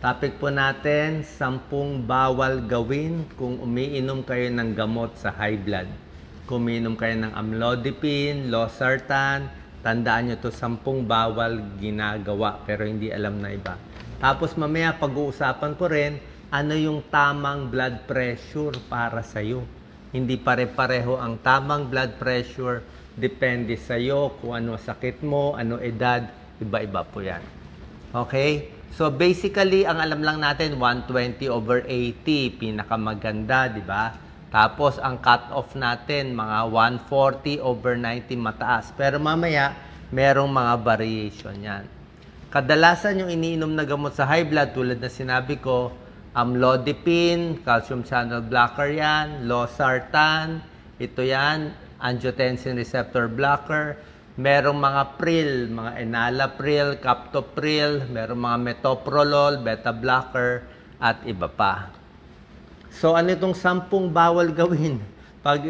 Topic po natin, 10 bawal gawin kung umiinom kayo ng gamot sa high blood. Kung umiinom kayo ng amlodipine, losartan, tandaan nyo to 10 bawal ginagawa pero hindi alam na iba. Tapos mamaya pag-uusapan ko rin, ano yung tamang blood pressure para sa'yo. Hindi pare-pareho ang tamang blood pressure, depende sa'yo kung ano sakit mo, ano edad, iba-iba po yan. Okay? So basically, ang alam lang natin, 120/80, pinakamaganda, di ba? Tapos, ang cut-off natin, mga 140/90, mataas. Pero mamaya, merong mga variation yan. Kadalasan yung iniinom na gamot sa high blood, tulad na sinabi ko, amlodipine, calcium channel blocker yan, losartan, ito yan, angiotensin receptor blocker, merong mga pril, mga enalapril, captopril, merong mga metoprolol, beta blocker, at iba pa. So, ano itong 10 bawal gawin pag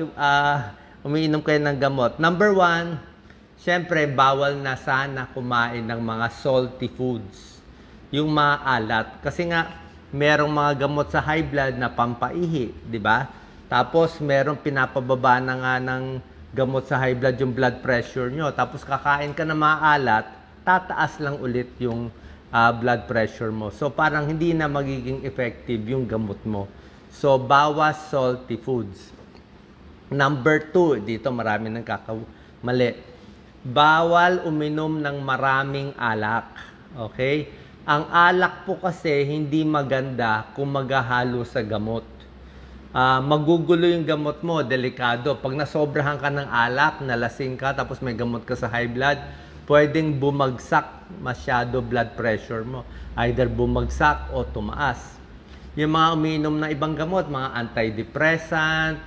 umiinom kayo ng gamot? Number 1, syempre, bawal na sana kumain ng mga salty foods. Yung maalat. Kasi nga, merong mga gamot sa high blood na pampaihi, di ba? Tapos, merong pinapababa na nga ng gamot sa high blood yung blood pressure nyo. Tapos kakain ka na maalat, tataas lang ulit yung blood pressure mo. So parang hindi na magiging effective yung gamot mo. So bawas salty foods. Number 2, dito marami nang mali. Bawal uminom ng maraming alak. Okay? Ang alak po kasi hindi maganda kung maghahalo sa gamot. Magugulo yung gamot mo, delikado. Pag nasobrahan ka ng alak, nalasing ka, tapos may gamot ka sa high blood, pwedeng bumagsak masyado blood pressure mo. Either bumagsak o tumaas. Yung mga umiinom na ibang gamot, mga antidepressant,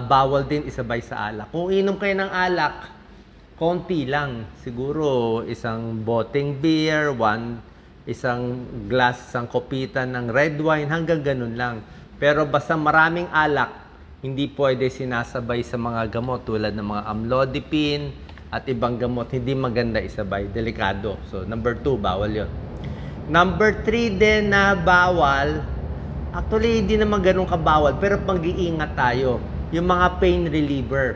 bawal din isabay sa alak. Kung inom kayo ng alak, konti lang. Siguro isang boteng beer, isang glass, isang kopitan ng red wine, hanggang ganun lang. Pero basta maraming alak, hindi pwede sinasabay sa mga gamot tulad ng mga amlodipine at ibang gamot. Hindi maganda isabay. Delikado. So, number 2, bawal yon. Number 3 din na bawal, actually, hindi naman ganun kabawal, pero pag-iingat tayo. Yung mga pain reliever.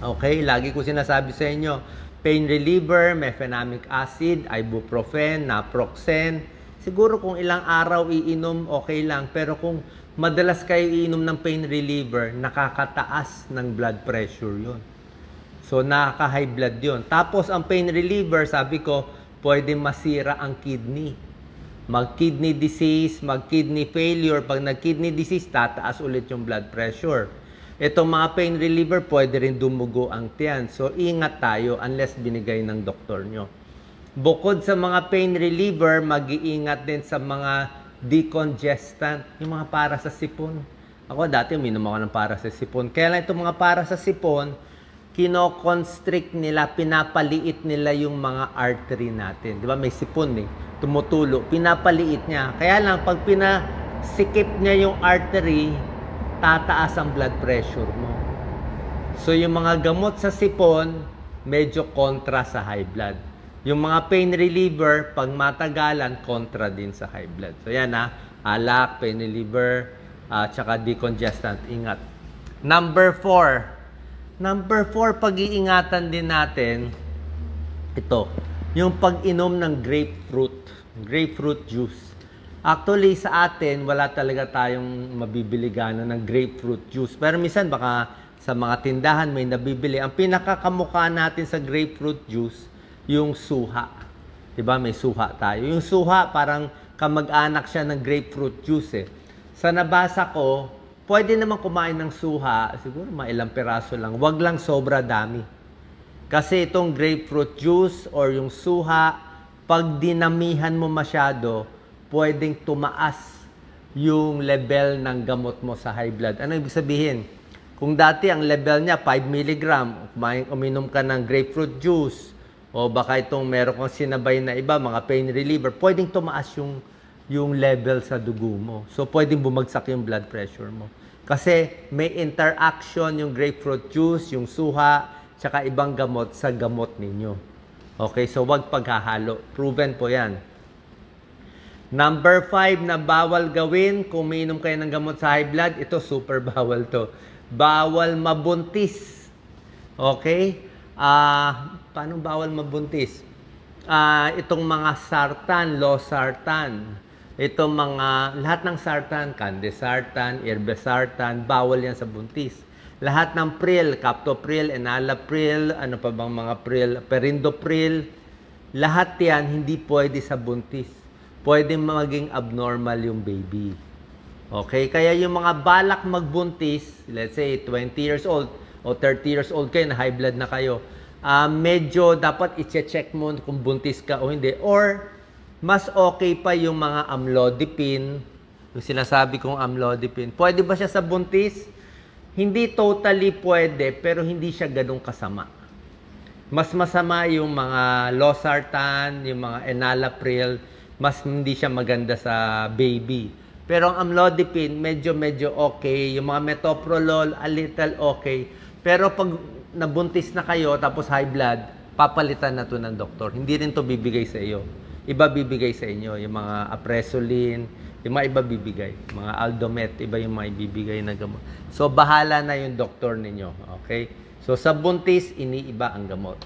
Okay? Lagi ko sinasabi sa inyo, pain reliever, mefenamic acid, ibuprofen, naproxen. Siguro kung ilang araw iinom, okay lang. Pero kung madalas kayo iinom ng pain reliever, nakakataas ng blood pressure yun. So, nakaka-high blood yun. Tapos, ang pain reliever, sabi ko, pwede masira ang kidney. Mag-kidney disease, mag-kidney failure. Pag nag-kidney disease, tataas ulit yung blood pressure. Itong mga pain reliever, pwede rin dumugo ang tiyan. So, ingat tayo unless binigay ng doktor nyo. Bukod sa mga pain reliever, mag-iingat din sa mga decongestant, yung mga para sa sipon. Ako dati uminom ako ng para sa sipon. Kaya lang itong mga para sa sipon, kino-constrict nila, pinapaliit nila yung mga artery natin. Di ba? May sipon eh, tumutulo, pinapaliit niya. Kaya lang, pag pinasikip niya yung artery, tataas ang blood pressure mo. So yung mga gamot sa sipon, medyo kontra sa high blood. Yung mga pain reliever, pag matagalan, kontra din sa high blood. So yan alak, pain reliever, tsaka decongestant, ingat. Number 4. Number 4, pag-iingatan din natin, ito, yung pag-inom ng grapefruit juice. Actually, sa atin, wala talaga tayong mabibili gana ng grapefruit juice. Pero minsan, baka sa mga tindahan may nabibili. Ang pinakakamukha natin sa grapefruit juice, yung suha. Diba? May suha tayo. Yung suha, parang kamag-anak siya ng grapefruit juice eh. Sa nabasa ko, pwede naman kumain ng suha, siguro mailang piraso lang. Wag lang sobra dami. Kasi itong grapefruit juice or yung suha, pag dinamihan mo masyado, pwedeng tumaas yung level ng gamot mo sa high blood. Ano ibig sabihin? Kung dati ang level niya 5 mg, uminom ka ng grapefruit juice, o baka itong meron kang sinabay na iba, mga pain reliever, pwedeng tumaas yung level sa dugo mo. So, pwedeng bumagsak yung blood pressure mo. Kasi may interaction yung grapefruit juice, yung suha, tsaka ibang gamot sa gamot ninyo. Okay, so wag paghahalo. Proven po yan. Number 5 na bawal gawin kung umiinom kayo ng gamot sa high blood, ito super bawal to. Bawal mabuntis. Okay? Paano bawal mabuntis? Itong mga sartan, losartan, itong mga, lahat ng sartan, candesartan, irbesartan, bawal yan sa buntis. Lahat ng pril, captopril, enalapril, ano pa bang mga pril, perindopril, lahat yan hindi pwede sa buntis. Pwede maging abnormal yung baby. Okay? Kaya yung mga balak magbuntis, let's say 20 years old o 30 years old kayo, na high blood na kayo, medyo dapat i-check mo kung buntis ka o hindi. Or, mas okay pa yung mga amlodipine, yung sinasabi kong amlodipine. Pwede ba siya sa buntis? Hindi totally pwede, pero hindi siya ganun kasama. Mas masama yung mga losartan, yung mga enalapril, mas hindi siya maganda sa baby. Pero ang amlodipine, medyo okay. Yung mga metoprolol, a little okay. Pero pag nabuntis na kayo, tapos high blood, papalitan na to ng doktor. Hindi rin to bibigay sa iyo. Iba bibigay sa inyo. Yung mga apresolin, yung mga iba bibigay. Mga aldomet, iba yung mga ibibigay na gamot. So, bahala na yung doktor ninyo. Okay? So, sa buntis, iniiba ang gamot.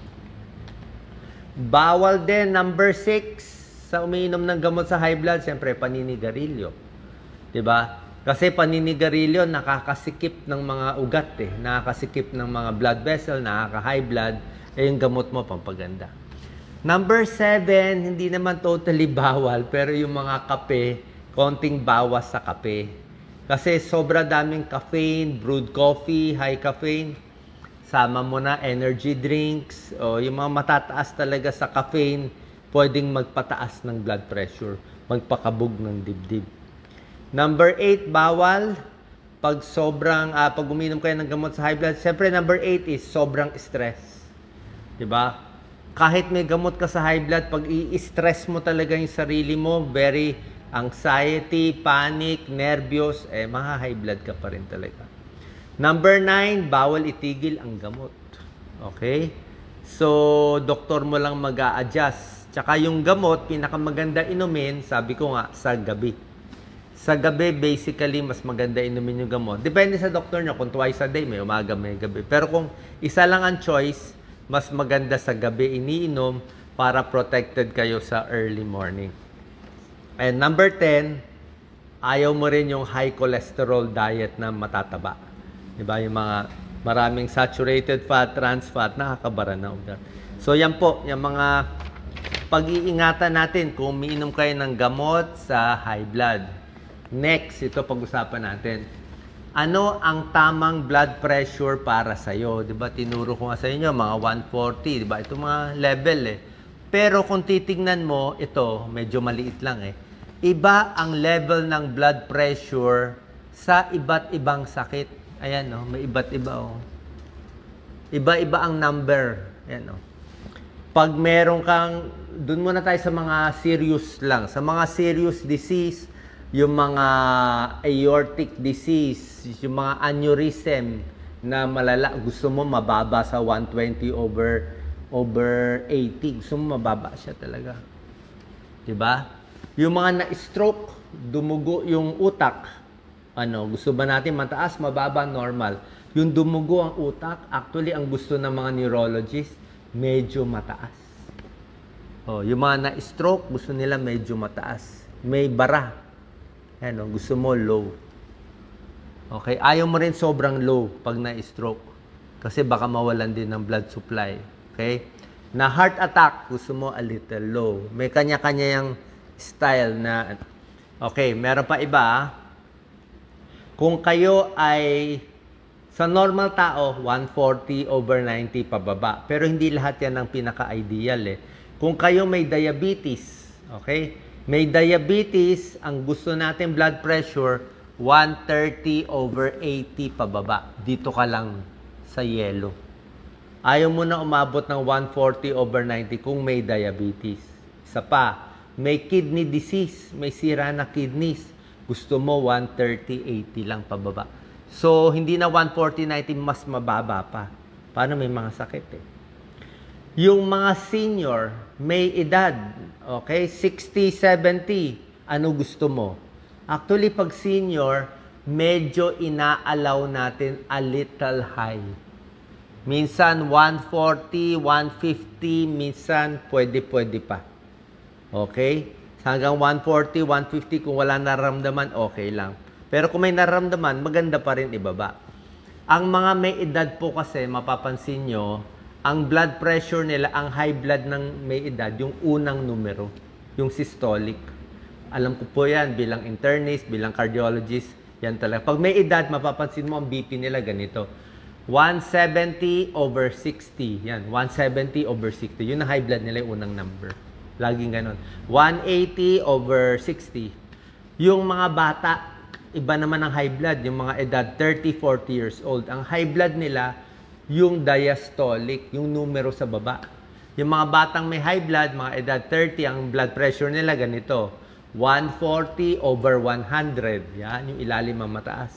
Bawal din, number 6, sa umiinom ng gamot sa high blood, siyempre, paninigarilyo. Diba? Kasi paninigarilyo, nakakasikip ng mga ugat eh. Nakakasikip ng mga blood vessel, nakaka-high blood, eh yung gamot mo, pampaganda. Number 7, hindi naman totally bawal, pero yung mga kape, konting bawas sa kape. Kasi sobra daming caffeine, brewed coffee, high caffeine. Sama mo na energy drinks, o yung mga matataas talaga sa caffeine, pwedeng magpataas ng blood pressure, magpakabog ng dibdib. Number 8, bawal. Pag pag uminom kayo ng gamot sa high blood, siyempre number 8 is sobrang stress. Diba? Kahit may gamot ka sa high blood, pag i-stress mo talaga yung sarili mo, very anxiety, panic, nervyos, maha-high blood ka pa rin talaga. Number 9, bawal itigil ang gamot. Okay? So, doktor mo lang mag-a-adjust. Tsaka yung gamot, pinakamaganda inumin, sabi ko nga, sa gabi. Sa gabi, basically, mas maganda inumin yung gamot. Depende sa doktor nyo, kung twice a day, may umaga, may gabi. Pero kung isa lang ang choice, mas maganda sa gabi iniinom para protected kayo sa early morning. And number 10, ayaw mo rin yung high cholesterol diet na matataba. Diba? Yung mga maraming saturated fat, trans fat, nakakabara na ugat. So yan po, yung mga pag-iingatan natin kung umiinom kayo ng gamot sa high blood. Next, ito pag-usapan natin. Ano ang tamang blood pressure para sa'yo? Diba? Tinuro ko nga sa inyo, mga 140. Diba? Ito mga level eh. Pero kung titignan mo, ito, medyo maliit lang eh. Iba ang level ng blood pressure sa iba't ibang sakit. Ayan, no? May iba't iba, oh. Iba-iba ang number. Ayan, oh. Pag meron kang, dun muna tayo sa mga serious lang. Sa mga serious disease, yung mga aortic disease, yung mga aneurysm na malala, gusto mo mababa sa 120 over 80. Gusto mo mababa siya talaga. Diba? Yung mga na-stroke, dumugo yung utak. Gusto ba natin mataas, mababa, normal? Yung dumugo ang utak, actually, ang gusto ng mga neurologist, medyo mataas. Yung mga na-stroke, gusto nila medyo mataas. May bara. Gusto mo low. Okay? Ayaw mo rin sobrang low pag na-stroke. Kasi baka mawalan din ng blood supply. Okay? Na heart attack, gusto mo a little low. May kanya-kanya yung style na... Okay, meron pa iba. Kung kayo ay... Sa normal tao, 140 over 90 pababa. Pero hindi lahat yan ang pinaka-ideal eh. Kung kayo may diabetes, okay? May diabetes, ang gusto natin blood pressure, 130 over 80 pababa. Dito ka lang sa yellow. Ayaw mo na umabot ng 140 over 90 kung may diabetes. Isa pa, may kidney disease, may sira na kidneys. Gusto mo 130-80 lang pababa. So, hindi na 140-90, mas mababa pa. Paano may mga sakit eh? Yung mga senior, may edad, okay, 60, 70, Ano gusto mo? Actually, pag senior, medyo ina-allow natin a little high. Minsan 140, 150, minsan pwede pa. Okay? Hanggang 140, 150, kung wala nararamdaman, okay lang. Pero kung may nararamdaman, maganda pa rin ibaba. Ang mga may edad po kasi, mapapansin nyo, ang blood pressure nila, ang high blood ng may edad, yung unang numero, yung systolic. Alam ko po yan, bilang internist, bilang cardiologist, yan talaga. Pag may edad, mapapansin mo ang BP nila ganito. 170/60. Yan, 170/60. Yun ang high blood nila, yung unang number. Laging ganon. 180/60. Yung mga bata, iba naman ang high blood. Yung mga edad 30, 40 years old. Ang high blood nila, yung diastolic, yung numero sa baba. Yung mga batang may high blood, mga edad 30, ang blood pressure nila ganito. 140/100. Yan, yung ilalim ang mataas.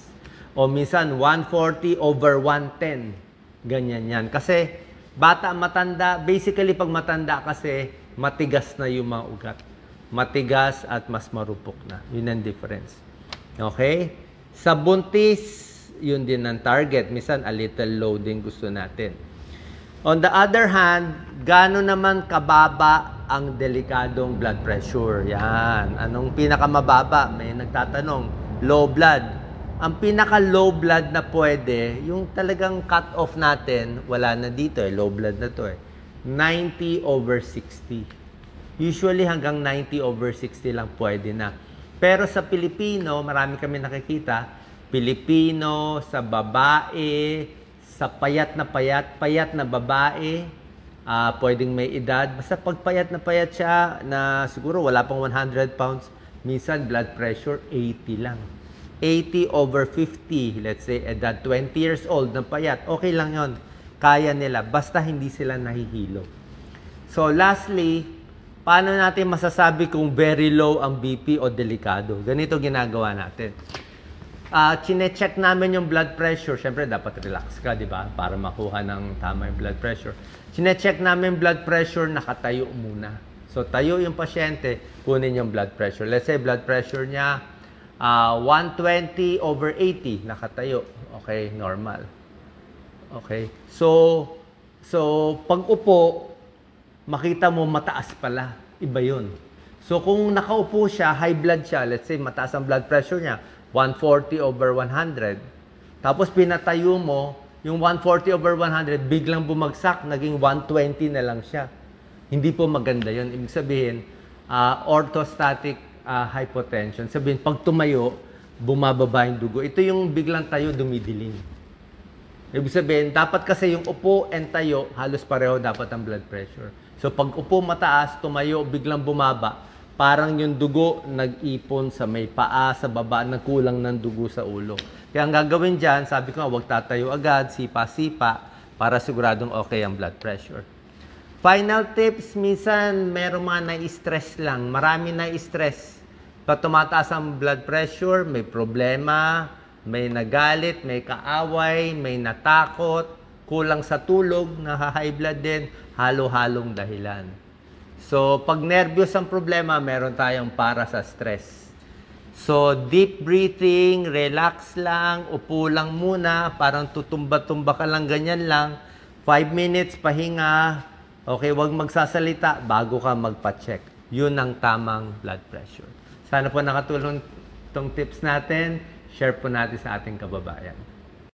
O minsan, 140/110. Ganyan yan. Kasi, bata, matanda, basically pag matanda kasi, matigas na yung mga ugat. Matigas at mas marupok na. Yun ang difference. Okay? Sa buntis, yun din ang target. Minsan, a little low din gusto natin. On the other hand, gaano naman kababa ang delikadong blood pressure? Yan. Anong pinakamababa? May nagtatanong. Low blood. Ang pinaka-low blood na pwede, yung talagang cut-off natin, wala na dito low blood na to 90/60. Usually hanggang 90/60 lang pwede na. Pero sa Pilipino, marami kami nakikita, Pilipino, sa babae, sa payat na babae, pwedeng may edad. Basta pag payat siya, na siguro wala pang 100 pounds, minsan blood pressure 80 lang. 80/50, let's say, edad 20 years old na payat, okay lang yon, kaya nila, basta hindi sila nahihilo. So lastly, paano natin masasabi kung very low ang BP o delikado? Ganito ginagawa natin. Chine-check namin yung blood pressure. Siyempre, dapat relax ka, di ba? Para makuha ng tama yung blood pressure. Chine-check namin blood pressure, nakatayo muna. So, tayo yung pasyente, kunin yung blood pressure. Let's say, blood pressure niya, 120/80, nakatayo. Okay, normal. Okay. So pag upo, makita mo mataas pala. Iba yun. So, kung nakaupo siya, high blood siya, let's say, mataas ang blood pressure niya, 140/100. Tapos, pinatayo mo, yung 140/100, biglang bumagsak, naging 120 na lang siya. Hindi po maganda yun. Ibig sabihin, orthostatic hypotension. Sabihin, pag tumayo, bumababa yung dugo. Ito yung biglang tayo, dumidilim. Ibig sabihin, dapat kasi yung upo and tayo, halos pareho dapat ang blood pressure. So, pag upo mataas, tumayo, biglang bumaba, parang yung dugo nag-ipon sa may paa, sa baba, nagkulang ng dugo sa ulo. Kaya ang gagawin dyan, sabi ko nga, huwag tatayo agad, sipa-sipa, para siguradong okay ang blood pressure. Final tips, minsan merong mga na-stress lang. Marami na-stress. Pag tumataas ang blood pressure, may problema, may nagalit, may kaaway, may natakot, kulang sa tulog, high blood din, halo-halong dahilan. So, pag nervyos ang problema, meron tayong para sa stress. So, deep breathing, relax lang, upo lang muna, parang tutumba-tumba ka lang, ganyan lang. 5 minutes, pahinga. Okay, wag magsasalita bago ka magpa-check. Yun ang tamang blood pressure. Sana po nakatulong itong tips natin. Share po natin sa ating kababayan.